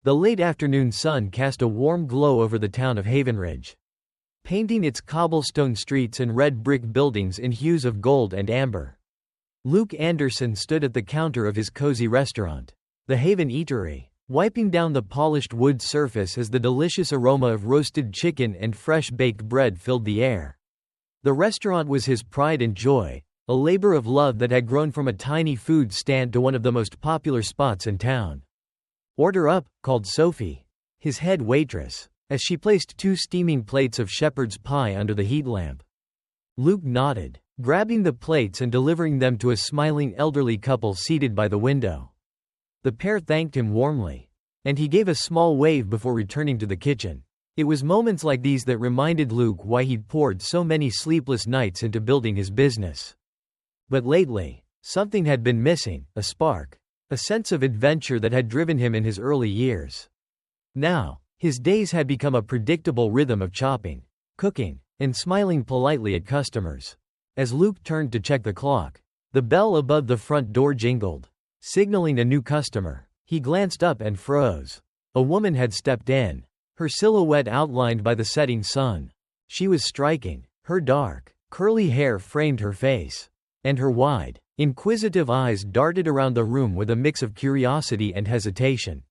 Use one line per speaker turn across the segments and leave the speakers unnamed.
The late afternoon sun cast a warm glow over the town of Havenridge, painting its cobblestone streets and red brick buildings in hues of gold and amber. Luke Anderson stood at the counter of his cozy restaurant, the Haven Eatery, wiping down the polished wood surface as the delicious aroma of roasted chicken and fresh baked bread filled the air. The restaurant was his pride and joy, a labor of love that had grown from a tiny food stand to one of the most popular spots in town. "Order up," called Sophie, his head waitress, as she placed 2 steaming plates of shepherd's pie under the heat lamp. Luke nodded, grabbing the plates and delivering them to a smiling elderly couple seated by the window. The pair thanked him warmly, and he gave a small wave before returning to the kitchen. It was moments like these that reminded Luke why he'd poured so many sleepless nights into building his business. But lately, something had been missing, a spark, a sense of adventure that had driven him in his early years. Now, his days had become a predictable rhythm of chopping, cooking, and smiling politely at customers. As Luke turned to check the clock, the bell above the front door jingled, signaling a new customer. He glanced up and froze. A woman had stepped in, her silhouette outlined by the setting sun. She was striking. Her dark, curly hair framed her face, and her wide, inquisitive eyes darted around the room with a mix of curiosity and hesitation.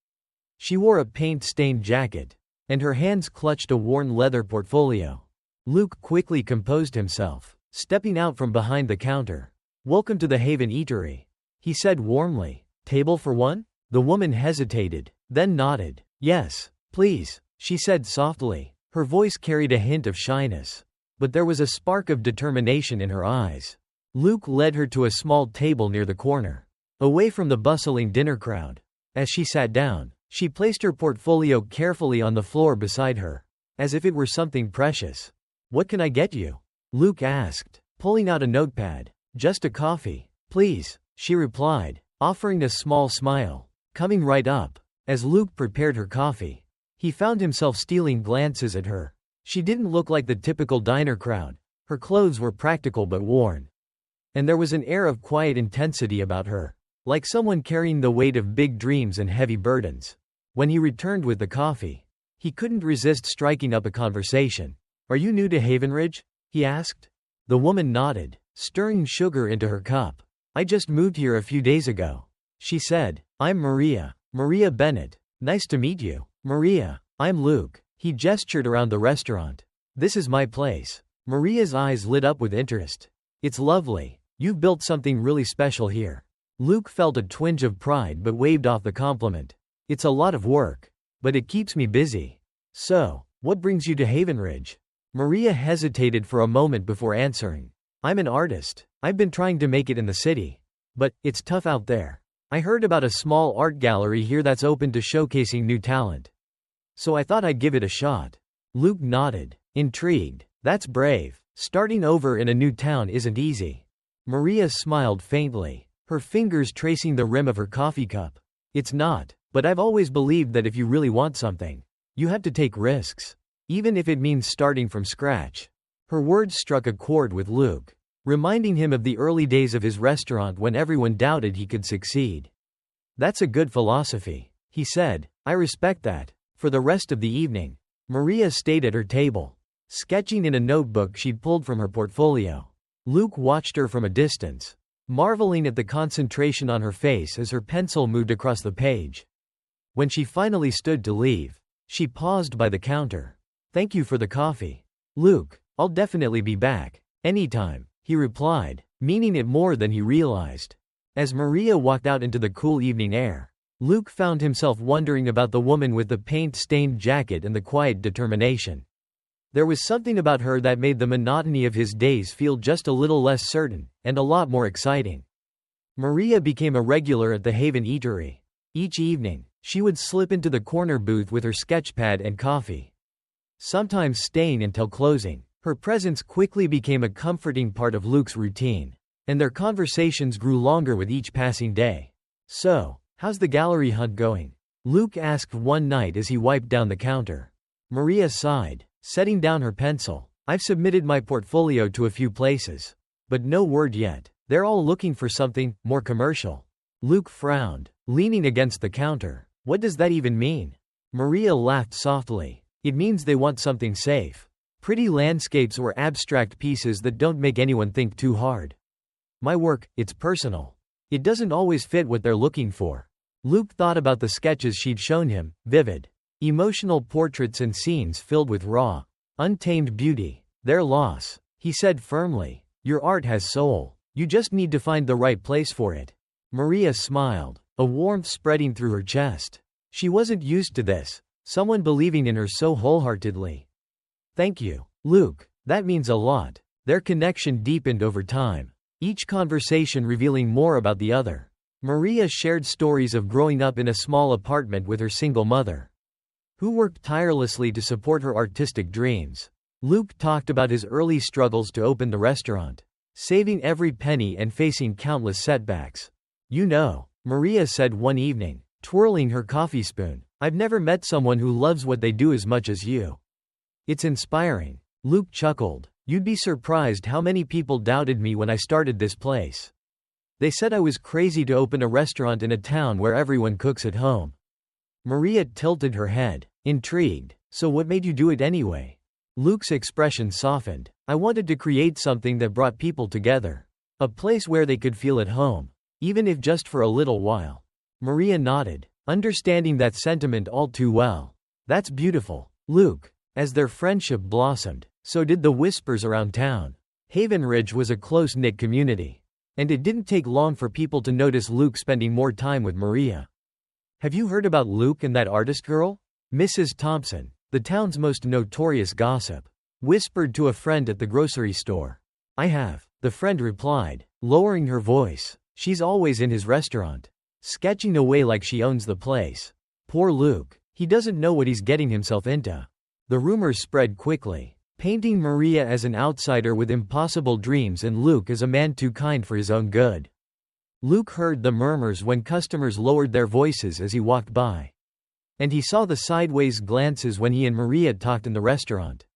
She wore a paint-stained jacket, and her hands clutched a worn leather portfolio. Luke quickly composed himself, stepping out from behind the counter. "Welcome to the Haven Eatery," he said warmly. "Table for one?" The woman hesitated, then nodded. "Yes, please," she said softly. Her voice carried a hint of shyness, but there was a spark of determination in her eyes. Luke led her to a small table near the corner, away from the bustling dinner crowd. As she sat down, she placed her portfolio carefully on the floor beside her, as if it were something precious. "What can I get you?" Luke asked, pulling out a notepad. "Just a coffee, please," she replied, offering a small smile. Coming right up. As Luke prepared her coffee, he found himself stealing glances at her. She didn't look like the typical diner crowd. Her clothes were practical but worn, and there was an air of quiet intensity about her, like someone carrying the weight of big dreams and heavy burdens. When he returned with the coffee, he couldn't resist striking up a conversation. "Are you new to Havenridge?" he asked. The woman nodded, stirring sugar into her cup. "I just moved here a few days ago," she said. "I'm Maria Bennett. Nice to meet you." "Maria, I'm Luke." He gestured around the restaurant. "This is my place." Maria's eyes lit up with interest. "It's lovely. You've built something really special here." Luke felt a twinge of pride but waved off the compliment. "It's a lot of work, but it keeps me busy." "So, what brings you to Havenridge?" Maria hesitated for a moment before answering. "I'm an artist. I've been trying to make it in the city, but it's tough out there. I heard about a small art gallery here that's open to showcasing new talent, so I thought I'd give it a shot." Luke nodded, intrigued. "That's brave. Starting over in a new town isn't easy." Maria smiled faintly, her fingers tracing the rim of her coffee cup. "It's not, but I've always believed that if you really want something, you have to take risks, even if it means starting from scratch." Her words struck a chord with Luke, reminding him of the early days of his restaurant when everyone doubted he could succeed. "That's a good philosophy," he said. "I respect that." For the rest of the evening, Maria stayed at her table, sketching in a notebook she'd pulled from her portfolio. Luke watched her from a distance, marveling at the concentration on her face as her pencil moved across the page. When she finally stood to leave, she paused by the counter. "Thank you for the coffee." "Luke, I'll definitely be back. Anytime," he replied, meaning it more than he realized. As Maria walked out into the cool evening air, Luke found himself wondering about the woman with the paint-stained jacket and the quiet determination. There was something about her that made the monotony of his days feel just a little less certain, and a lot more exciting. Maria became a regular at the Haven Eatery. Each evening, she would slip into the corner booth with her sketchpad and coffee, sometimes staying until closing. Her presence quickly became a comforting part of Luke's routine, and their conversations grew longer with each passing day. "So, how's the gallery hunt going?" Luke asked one night as he wiped down the counter. Maria sighed, setting down her pencil. "I've submitted my portfolio to a few places, but no word yet. They're all looking for something more commercial." Luke frowned, leaning against the counter. "What does that even mean?" Maria laughed softly. It means they want something safe. Pretty landscapes or abstract pieces that don't make anyone think too hard. My work, it's personal. It doesn't always fit what they're looking for. Luke thought about the sketches she'd shown him, vivid, emotional portraits and scenes filled with raw, untamed beauty. Their loss, he said firmly. Your art has soul. You just need to find the right place for it. Maria smiled, a warmth spreading through her chest. She wasn't used to this, someone believing in her so wholeheartedly. Thank you, Luke. That means a lot. Their connection deepened over time, each conversation revealing more about the other. Maria shared stories of growing up in a small apartment with her single mother, who worked tirelessly to support her artistic dreams. Luke talked about his early struggles to open the restaurant, saving every penny and facing countless setbacks. You know, Maria said one evening, twirling her coffee spoon, I've never met someone who loves what they do as much as you. It's inspiring. Luke chuckled. You'd be surprised how many people doubted me when I started this place. They said I was crazy to open a restaurant in a town where everyone cooks at home. Maria tilted her head, intrigued. So what made you do it anyway? Luke's expression softened. I wanted to create something that brought people together. A place where they could feel at home, even if just for a little while. Maria nodded, understanding that sentiment all too well. That's beautiful, Luke. As their friendship blossomed, so did the whispers around town. Haven Ridge was a close-knit community, and it didn't take long for people to notice Luke spending more time with Maria. Have you heard about Luke and that artist girl? Mrs. Thompson, the town's most notorious gossip, whispered to a friend at the grocery store. I have, the friend replied, lowering her voice. She's always in his restaurant, sketching away like she owns the place. Poor Luke, he doesn't know what he's getting himself into. The rumors spread quickly, painting Maria as an outsider with impossible dreams and Luke as a man too kind for his own good. Luke heard the murmurs when customers lowered their voices as he walked by. And he saw the sideways glances when he and Maria talked in the restaurant.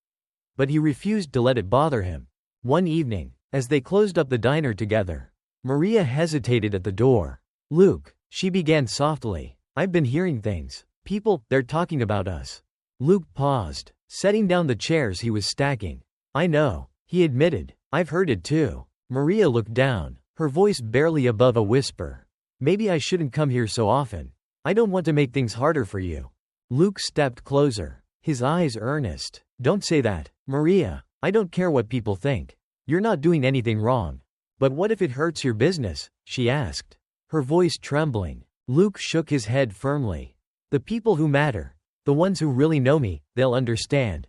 But he refused to let it bother him. One evening, as they closed up the diner together, Maria hesitated at the door. Luke, she began softly, I've been hearing things. People, they're talking about us. Luke paused, setting down the chairs he was stacking. I know, he admitted. I've heard it too. Maria looked down, her voice barely above a whisper. Maybe I shouldn't come here so often. I don't want to make things harder for you. Luke stepped closer, his eyes earnest. Don't say that, Maria. I don't care what people think. You're not doing anything wrong. But what if it hurts your business? She asked, her voice trembling. Luke shook his head firmly. The people who matter, the ones who really know me, they'll understand.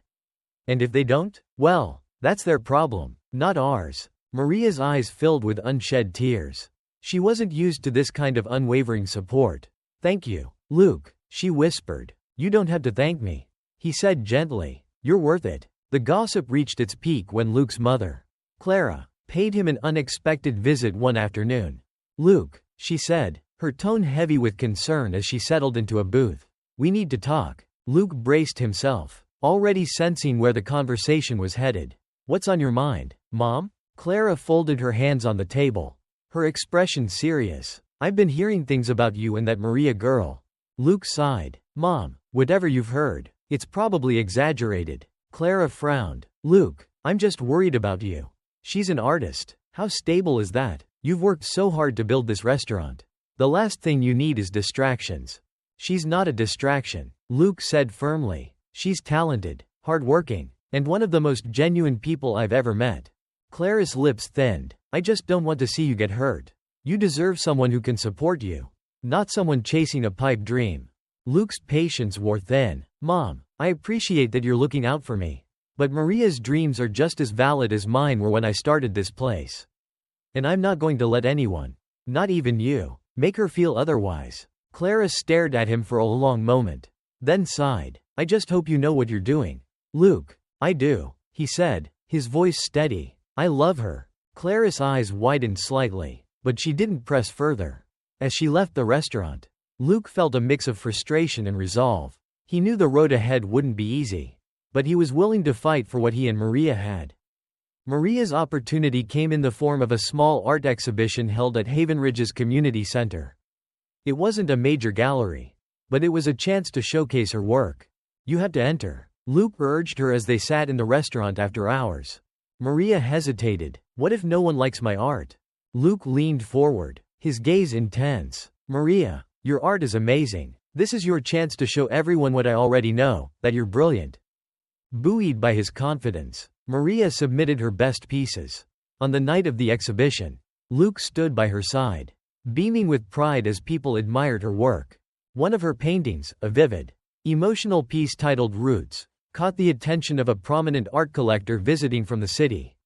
And if they don't, well, that's their problem, not ours. Maria's eyes filled with unshed tears. She wasn't used to this kind of unwavering support. Thank you, Luke, she whispered. You don't have to thank me, he said gently. You're worth it. The gossip reached its peak when Luke's mother, Clara, paid him an unexpected visit one afternoon. Luke, she said, her tone heavy with concern as she settled into a booth. We need to talk. Luke braced himself, already sensing where the conversation was headed. What's on your mind, Mom? Clara folded her hands on the table, her expression serious. I've been hearing things about you and that Maria girl. Luke sighed. Mom, whatever you've heard, it's probably exaggerated. Clara frowned. Luke, I'm just worried about you. She's an artist. How stable is that? You've worked so hard to build this restaurant. The last thing you need is distractions. She's not a distraction, Luke said firmly. She's talented, hardworking, and one of the most genuine people I've ever met. Clara's lips thinned. I just don't want to see you get hurt. You deserve someone who can support you, not someone chasing a pipe dream. Luke's patience wore thin. Mom, I appreciate that you're looking out for me. But Maria's dreams are just as valid as mine were when I started this place. And I'm not going to let anyone, not even you, make her feel otherwise. Clara stared at him for a long moment, then sighed. I just hope you know what you're doing. Luke, I do, he said, his voice steady. I love her. Clara's eyes widened slightly, but she didn't press further. As she left the restaurant, Luke felt a mix of frustration and resolve. He knew the road ahead wouldn't be easy, but he was willing to fight for what he and Maria had. Maria's opportunity came in the form of a small art exhibition held at Haven Ridge's community center. It wasn't a major gallery, but it was a chance to showcase her work. You have to enter, Luke urged her as they sat in the restaurant after hours. Maria hesitated. What if no one likes my art? Luke leaned forward, his gaze intense. Maria, your art is amazing. This is your chance to show everyone what I already know, that you're brilliant. Buoyed by his confidence, Maria submitted her best pieces. On the night of the exhibition, Luke stood by her side, beaming with pride as people admired her work. One of her paintings, a vivid, emotional piece titled Roots, caught the attention of a prominent art collector visiting from the city.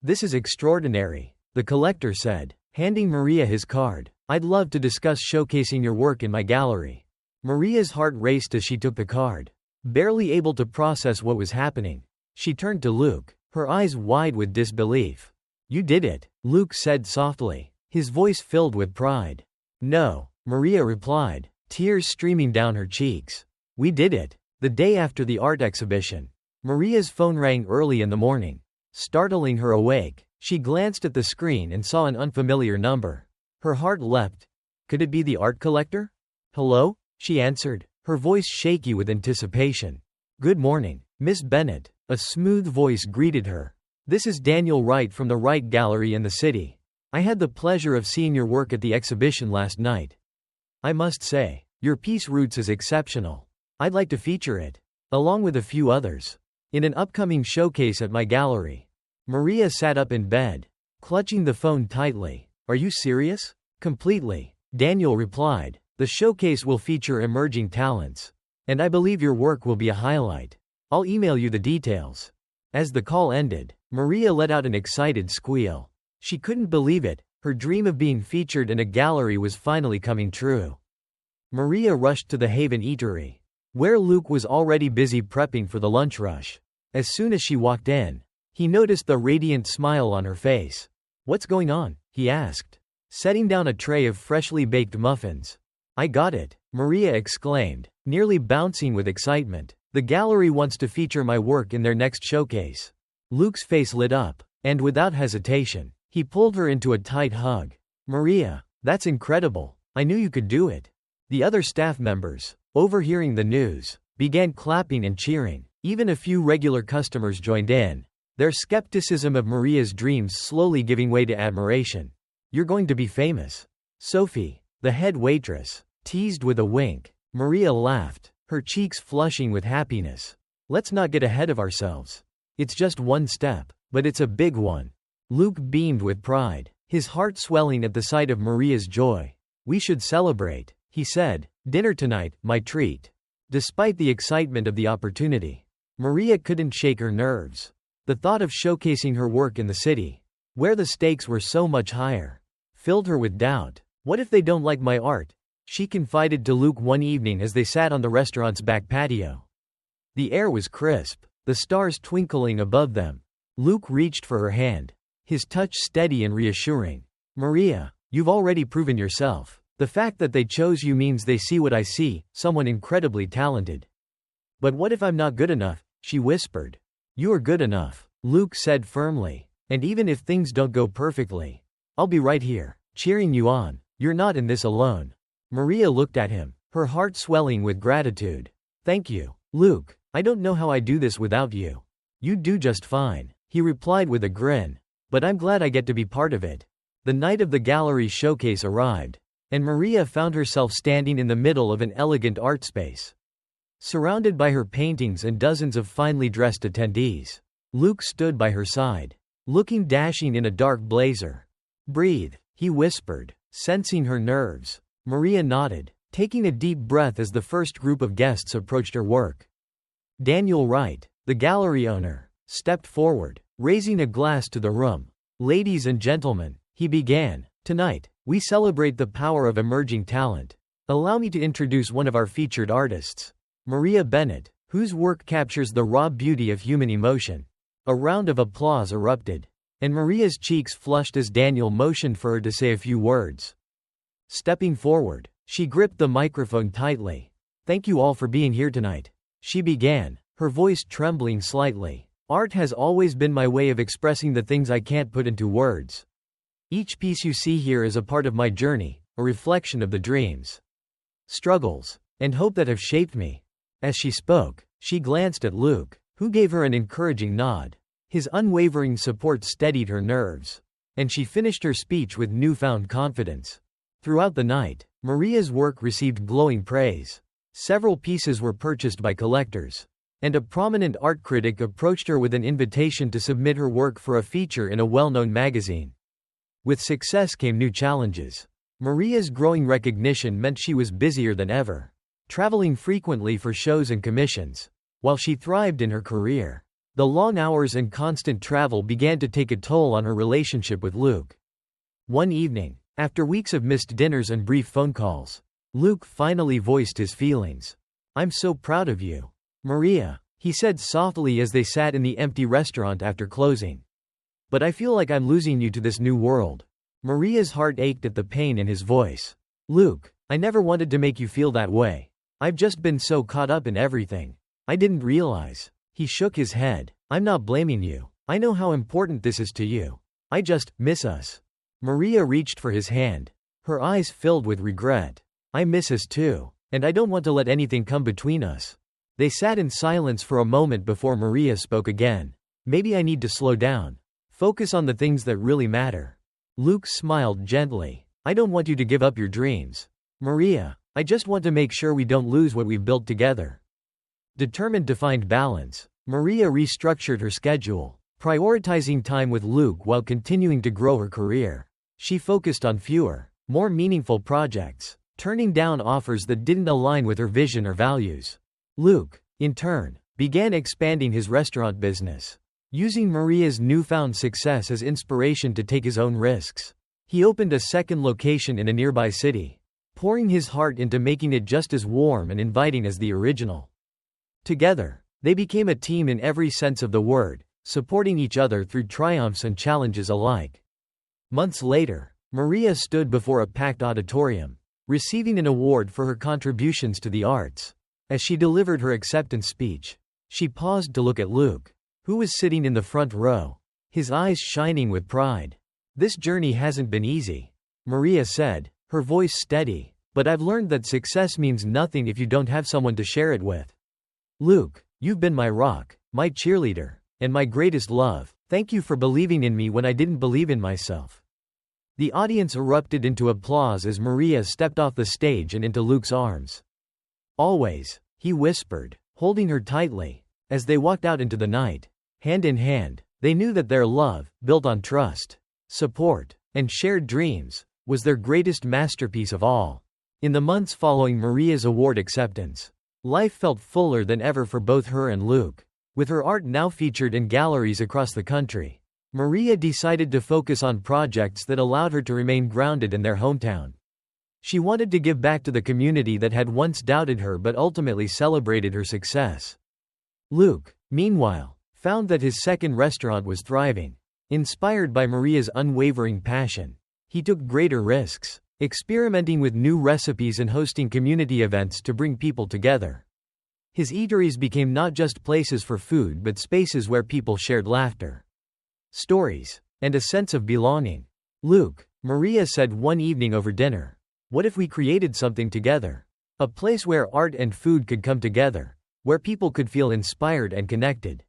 This is extraordinary, the collector said, handing Maria his card. I'd love to discuss showcasing your work in my gallery. Maria's heart raced as she took the card. Barely able to process what was happening, she turned to Luke, her eyes wide with disbelief. You did it, Luke said softly, his voice filled with pride. No, Maria replied, tears streaming down her cheeks. We did it. The day after the art exhibition, Maria's phone rang early in the morning. Startling her awake, she glanced at the screen and saw an unfamiliar number. Her heart leapt. Could it be the art collector? Hello? She answered, her voice shaky with anticipation. Good morning, Miss Bennett. A smooth voice greeted her. This is Daniel Wright from the Wright Gallery in the city. I had the pleasure of seeing your work at the exhibition last night. I must say, your piece Roots is exceptional. I'd like to feature it, along with a few others, in an upcoming showcase at my gallery. Maria sat up in bed, clutching the phone tightly. Are you serious? Completely, Daniel replied. The showcase will feature emerging talents, and I believe your work will be a highlight. I'll email you the details. As the call ended, Maria let out an excited squeal. She couldn't believe it, her dream of being featured in a gallery was finally coming true. Maria rushed to the Haven Eatery, where Luke was already busy prepping for the lunch rush. As soon as she walked in, he noticed the radiant smile on her face. What's going on? He asked, setting down a tray of freshly baked muffins. I got it, Maria exclaimed, nearly bouncing with excitement. The gallery wants to feature my work in their next showcase. Luke's face lit up, and without hesitation, he pulled her into a tight hug. Maria, that's incredible. I knew you could do it. The other staff members, overhearing the news, began clapping and cheering. Even a few regular customers joined in, their skepticism of Maria's dreams slowly giving way to admiration. You're going to be famous. Sophie, the head waitress, teased with a wink. Maria laughed, her cheeks flushing with happiness. Let's not get ahead of ourselves. It's just one step, but it's a big one. Luke beamed with pride, his heart swelling at the sight of Maria's joy. We should celebrate, he said. Dinner tonight, my treat. Despite the excitement of the opportunity, Maria couldn't shake her nerves. The thought of showcasing her work in the city, where the stakes were so much higher, filled her with doubt. What if they don't like my art? She confided to Luke one evening as they sat on the restaurant's back patio. The air was crisp, the stars twinkling above them. Luke reached for her hand, his touch steady and reassuring. Maria, you've already proven yourself. The fact that they chose you means they see what I see, someone incredibly talented. But what if I'm not good enough? She whispered. You're good enough, Luke said firmly. And even if things don't go perfectly, I'll be right here, cheering you on. You're not in this alone. Maria looked at him, her heart swelling with gratitude. Thank you, Luke. I don't know how I do this without you. You do just fine, he replied with a grin. But I'm glad I get to be part of it. The night of the gallery showcase arrived, and Maria found herself standing in the middle of an elegant art space, surrounded by her paintings and dozens of finely dressed attendees. Luke stood by her side, looking dashing in a dark blazer. Breathe, he whispered, sensing her nerves. Maria nodded, taking a deep breath as the first group of guests approached her work. Daniel Wright, the gallery owner, stepped forward, raising a glass to the room. Ladies and gentlemen, he began, tonight, we celebrate the power of emerging talent. Allow me to introduce one of our featured artists, Maria Bennett, whose work captures the raw beauty of human emotion. A round of applause erupted, and Maria's cheeks flushed as Daniel motioned for her to say a few words. Stepping forward, she gripped the microphone tightly. Thank you all for being here tonight, she began, her voice trembling slightly. Art has always been my way of expressing the things I can't put into words. Each piece you see here is a part of my journey, a reflection of the dreams, struggles, and hope that have shaped me." As she spoke, she glanced at Luke, who gave her an encouraging nod. His unwavering support steadied her nerves, and she finished her speech with newfound confidence. Throughout the night, Maria's work received glowing praise. Several pieces were purchased by collectors, and a prominent art critic approached her with an invitation to submit her work for a feature in a well-known magazine. With success came new challenges. Maria's growing recognition meant she was busier than ever, traveling frequently for shows and commissions. While she thrived in her career, the long hours and constant travel began to take a toll on her relationship with Luke. One evening, after weeks of missed dinners and brief phone calls, Luke finally voiced his feelings. "I'm so proud of you, Maria," he said softly as they sat in the empty restaurant after closing. "But I feel like I'm losing you to this new world." Maria's heart ached at the pain in his voice. "Luke, I never wanted to make you feel that way. I've just been so caught up in everything. I didn't realize." He shook his head. "I'm not blaming you. I know how important this is to you. I just miss us." Maria reached for his hand, her eyes filled with regret. "I miss us too, and I don't want to let anything come between us." They sat in silence for a moment before Maria spoke again. "Maybe I need to slow down. Focus on the things that really matter." Luke smiled gently. "I don't want you to give up your dreams, Maria. I just want to make sure we don't lose what we've built together." Determined to find balance, Maria restructured her schedule, prioritizing time with Luke while continuing to grow her career. She focused on fewer, more meaningful projects, turning down offers that didn't align with her vision or values. Luke, in turn, began expanding his restaurant business, using Maria's newfound success as inspiration to take his own risks. He opened a second location in a nearby city, pouring his heart into making it just as warm and inviting as the original. Together, they became a team in every sense of the word, supporting each other through triumphs and challenges alike. Months later, Maria stood before a packed auditorium, receiving an award for her contributions to the arts. As she delivered her acceptance speech, she paused to look at Luke, who was sitting in the front row, his eyes shining with pride. "This journey hasn't been easy," Maria said, her voice steady, "but I've learned that success means nothing if you don't have someone to share it with. Luke, you've been my rock, my cheerleader, and my greatest love. Thank you for believing in me when I didn't believe in myself." The audience erupted into applause as Maria stepped off the stage and into Luke's arms. "Always," he whispered, holding her tightly. As they walked out into the night, hand in hand, they knew that their love, built on trust, support, and shared dreams, was their greatest masterpiece of all. In the months following Maria's award acceptance, life felt fuller than ever for both her and Luke. With her art now featured in galleries across the country, Maria decided to focus on projects that allowed her to remain grounded in their hometown. She wanted to give back to the community that had once doubted her but ultimately celebrated her success. Luke, meanwhile, found that his second restaurant was thriving. Inspired by Maria's unwavering passion, he took greater risks, experimenting with new recipes and hosting community events to bring people together. His eateries became not just places for food but spaces where people shared laughter, stories, and a sense of belonging. "Luke," Maria said one evening over dinner, "what if we created something together? A place where art and food could come together, where people could feel inspired and connected."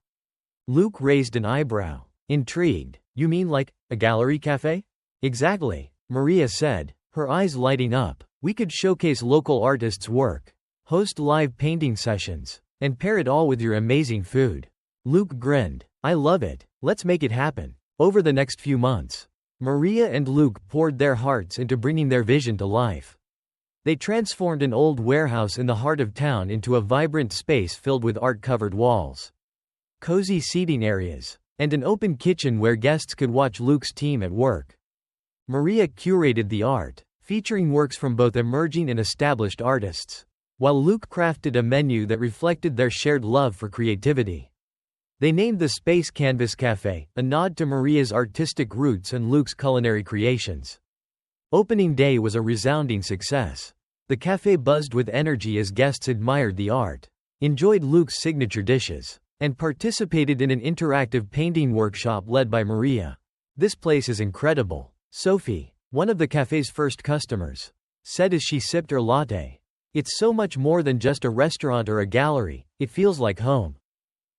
Luke raised an eyebrow, intrigued. "You mean like a gallery cafe?" "Exactly," Maria said, her eyes lighting up. "We could showcase local artists' work, host live painting sessions, and pair it all with your amazing food." Luke grinned. "I love it. Let's make it happen." Over the next few months, Maria and Luke poured their hearts into bringing their vision to life. They transformed an old warehouse in the heart of town into a vibrant space filled with art-covered walls, cozy seating areas, and an open kitchen where guests could watch Luke's team at work. Maria curated the art, featuring works from both emerging and established artists, while Luke crafted a menu that reflected their shared love for creativity. They named the space Canvas Cafe, a nod to Maria's artistic roots and Luke's culinary creations. Opening day was a resounding success. The cafe buzzed with energy as guests admired the art, enjoyed Luke's signature dishes, and participated in an interactive painting workshop led by Maria. "This place is incredible," Sophie, one of the cafe's first customers, said as she sipped her latte. It's so much more than just a restaurant or a gallery, it feels like home."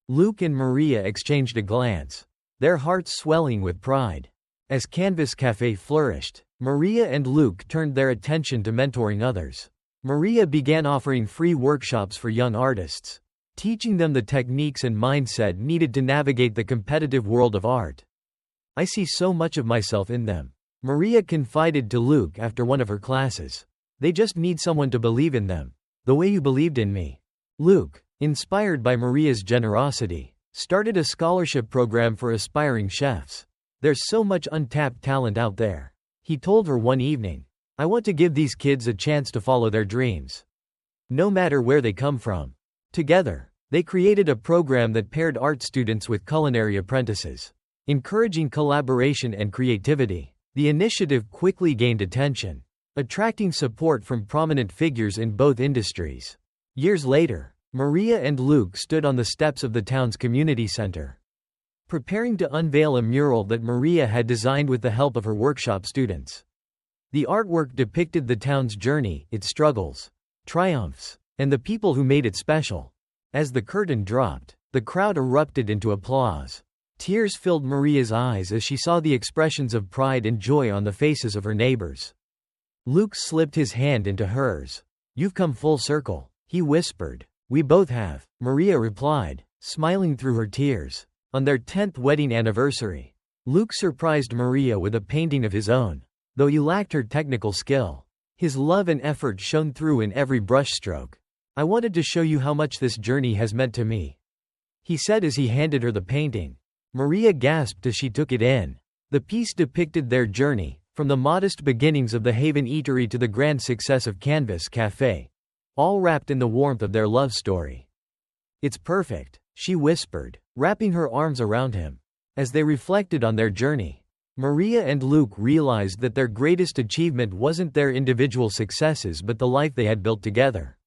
Luke and Maria exchanged a glance, their hearts swelling with pride. As Canvas Café flourished, Maria and Luke turned their attention to mentoring others. Maria began offering free workshops for young artists, teaching them the techniques and mindset needed to navigate the competitive world of art. "I see so much of myself in them," Maria confided to Luke after one of her classes. "They just need someone to believe in them, the way you believed in me." Luke, inspired by Maria's generosity, started a scholarship program for aspiring chefs. "There's so much untapped talent out there," he told her one evening. "I want to give these kids a chance to follow their dreams, no matter where they come from." Together, they created a program that paired art students with culinary apprentices, encouraging collaboration and creativity. The initiative quickly gained attention, attracting support from prominent figures in both industries. Years later, Maria and Luke stood on the steps of the town's community center, preparing to unveil a mural that Maria had designed with the help of her workshop students. The artwork depicted the town's journey, its struggles, triumphs, and the people who made it special. As the curtain dropped, the crowd erupted into applause. Tears filled Maria's eyes as she saw the expressions of pride and joy on the faces of her neighbors. Luke slipped his hand into hers. "You've come full circle," he whispered. "We both have," Maria replied, smiling through her tears. On their 10th wedding anniversary, Luke surprised Maria with a painting of his own. Though he lacked her technical skill, his love and effort shone through in every brushstroke. "I wanted to show you how much this journey has meant to me," he said as he handed her the painting. Maria gasped as she took it in. The piece depicted their journey, from the modest beginnings of the Haven Eatery to the grand success of Canvas Café, all wrapped in the warmth of their love story. "It's perfect," she whispered, wrapping her arms around him. As they reflected on their journey, Maria and Luke realized that their greatest achievement wasn't their individual successes but the life they had built together.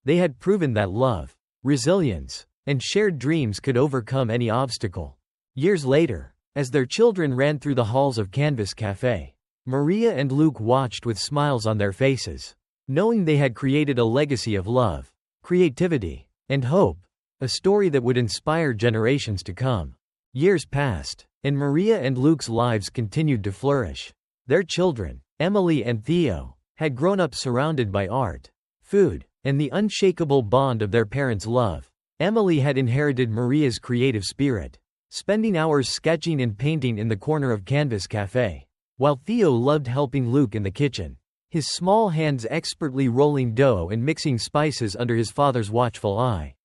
They had proven that love, resilience, and shared dreams could overcome any obstacle. Years later, as their children ran through the halls of Canvas Café, Maria and Luke watched with smiles on their faces, knowing they had created a legacy of love, creativity, and hope, a story that would inspire generations to come. Years passed, and Maria and Luke's lives continued to flourish. Their children, Emily and Theo, had grown up surrounded by art, food, and the unshakable bond of their parents' love. Emily had inherited Maria's creative spirit, spending hours sketching and painting in the corner of Canvas Café, while Theo loved helping Luke in the kitchen, his small hands expertly rolling dough and mixing spices under his father's watchful eye.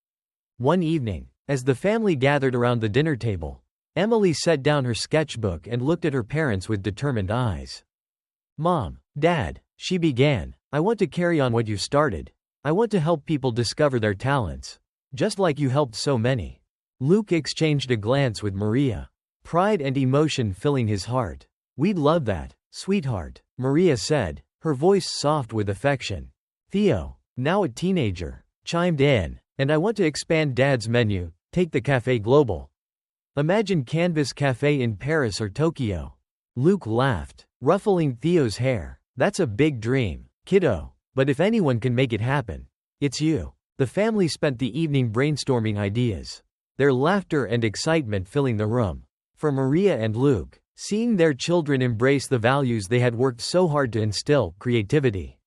One evening, as the family gathered around the dinner table, Emily set down her sketchbook and looked at her parents with determined eyes. "Mom, Dad," she began, "I want to carry on what you started. I want to help people discover their talents, just like you helped so many." Luke exchanged a glance with Maria, pride and emotion filling his heart. "We'd love that, sweetheart," Maria said, her voice soft with affection. Theo, now a teenager, chimed in, "And I want to expand Dad's menu, take the café global. Imagine Canvas Café in Paris or Tokyo." Luke laughed, ruffling Theo's hair. "That's a big dream, kiddo, but if anyone can make it happen, it's you." The family spent the evening brainstorming ideas, their laughter and excitement filling the room. For Maria and Luke, seeing their children embrace the values they had worked so hard to instill, creativity,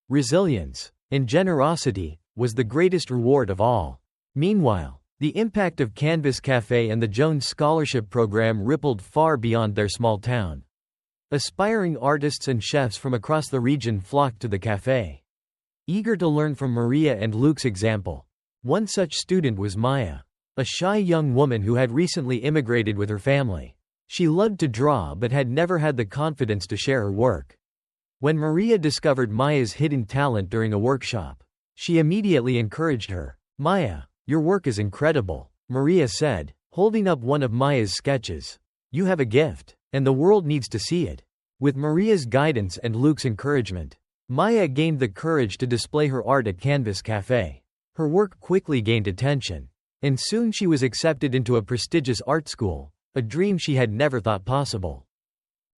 resilience, and generosity, was the greatest reward of all. Meanwhile, the impact of Canvas Café and the Jones Scholarship Program rippled far beyond their small town. Aspiring artists and chefs from across the region flocked to the café, eager to learn from Maria and Luke's example. One such student was Maya, a shy young woman who had recently immigrated with her family. She loved to draw but had never had the confidence to share her work. When Maria discovered Maya's hidden talent during a workshop, she immediately encouraged her. "Maya, your work is incredible," Maria said, holding up one of Maya's sketches. "You have a gift, and the world needs to see it." With Maria's guidance and Luke's encouragement, Maya gained the courage to display her art at Canvas Café. Her work quickly gained attention, and soon she was accepted into a prestigious art school, a dream she had never thought possible.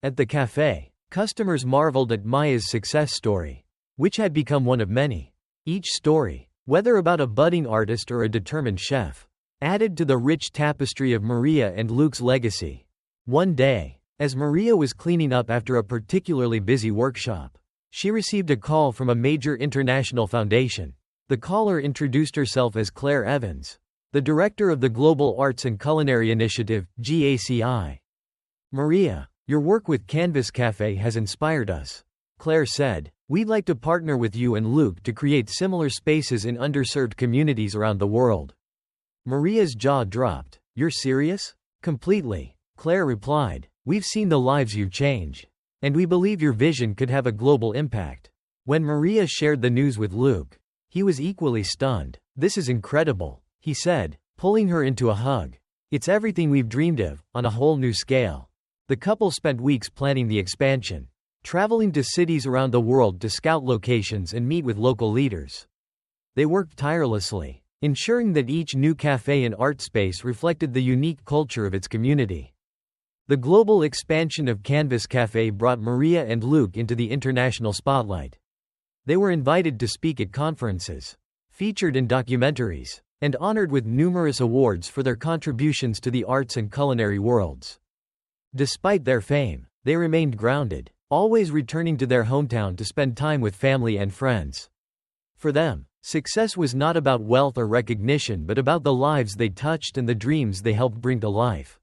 At the café, customers marveled at Maya's success story, which had become one of many. Each story, whether about a budding artist or a determined chef, added to the rich tapestry of Maria and Luke's legacy. One day, as Maria was cleaning up after a particularly busy workshop, she received a call from a major international foundation. The caller introduced herself as Claire Evans, the director of the Global Arts and Culinary Initiative, GACI. "Maria, your work with Canvas Café has inspired us," Claire said. "We'd like to partner with you and Luke to create similar spaces in underserved communities around the world." Maria's jaw dropped. "You're serious?" "Completely," Claire replied. "We've seen the lives you change, and we believe your vision could have a global impact." When Maria shared the news with Luke, he was equally stunned. "This is incredible," he said, pulling her into a hug. "It's everything we've dreamed of, on a whole new scale." The couple spent weeks planning the expansion, traveling to cities around the world to scout locations and meet with local leaders. They worked tirelessly, ensuring that each new cafe and art space reflected the unique culture of its community. The global expansion of Canvas Café brought Maria and Luke into the international spotlight. They were invited to speak at conferences, featured in documentaries, and honored with numerous awards for their contributions to the arts and culinary worlds. Despite their fame, they remained grounded, always returning to their hometown to spend time with family and friends. For them, success was not about wealth or recognition but about the lives they touched and the dreams they helped bring to life.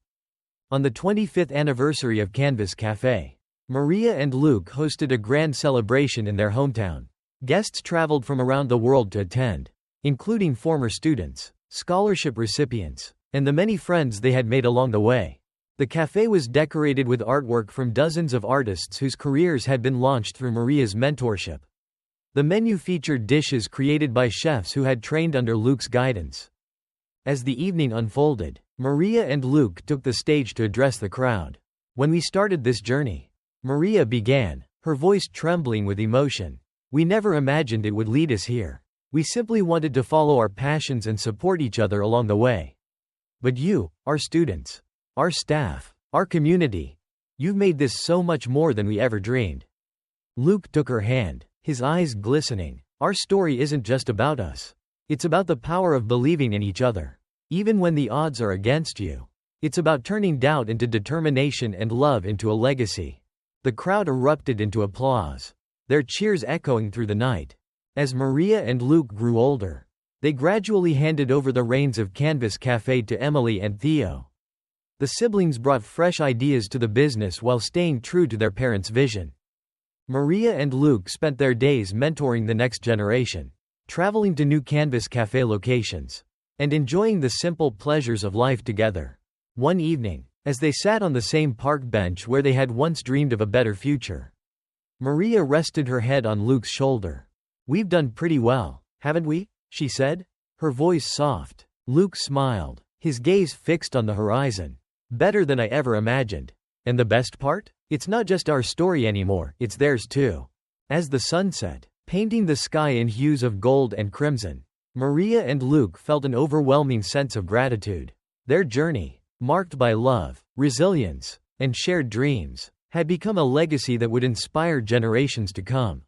On the 25th anniversary of Canvas Café, Maria and Luke hosted a grand celebration in their hometown. Guests traveled from around the world to attend, including former students, scholarship recipients, and the many friends they had made along the way. The café was decorated with artwork from dozens of artists whose careers had been launched through Maria's mentorship. The menu featured dishes created by chefs who had trained under Luke's guidance. As the evening unfolded, Maria and Luke took the stage to address the crowd. "When we started this journey," Maria began, her voice trembling with emotion, "we never imagined it would lead us here. We simply wanted to follow our passions and support each other along the way. But you, our students, our staff, our community, you've made this so much more than we ever dreamed." Luke took her hand, his eyes glistening. "Our story isn't just about us. It's about the power of believing in each other, even when the odds are against you. It's about turning doubt into determination and love into a legacy." The crowd erupted into applause, their cheers echoing through the night. As Maria and Luke grew older, they gradually handed over the reins of Canvas Café to Emily and Theo. The siblings brought fresh ideas to the business while staying true to their parents' vision. Maria and Luke spent their days mentoring the next generation, traveling to new Canvas Café locations, and enjoying the simple pleasures of life together. One evening, as they sat on the same park bench where they had once dreamed of a better future, Maria rested her head on Luke's shoulder. "We've done pretty well, haven't we?" she said, her voice soft. Luke smiled, his gaze fixed on the horizon. "Better than I ever imagined. And the best part? It's not just our story anymore, it's theirs too." As the sun set, painting the sky in hues of gold and crimson, Maria and Luke felt an overwhelming sense of gratitude. Their journey, marked by love, resilience, and shared dreams, had become a legacy that would inspire generations to come.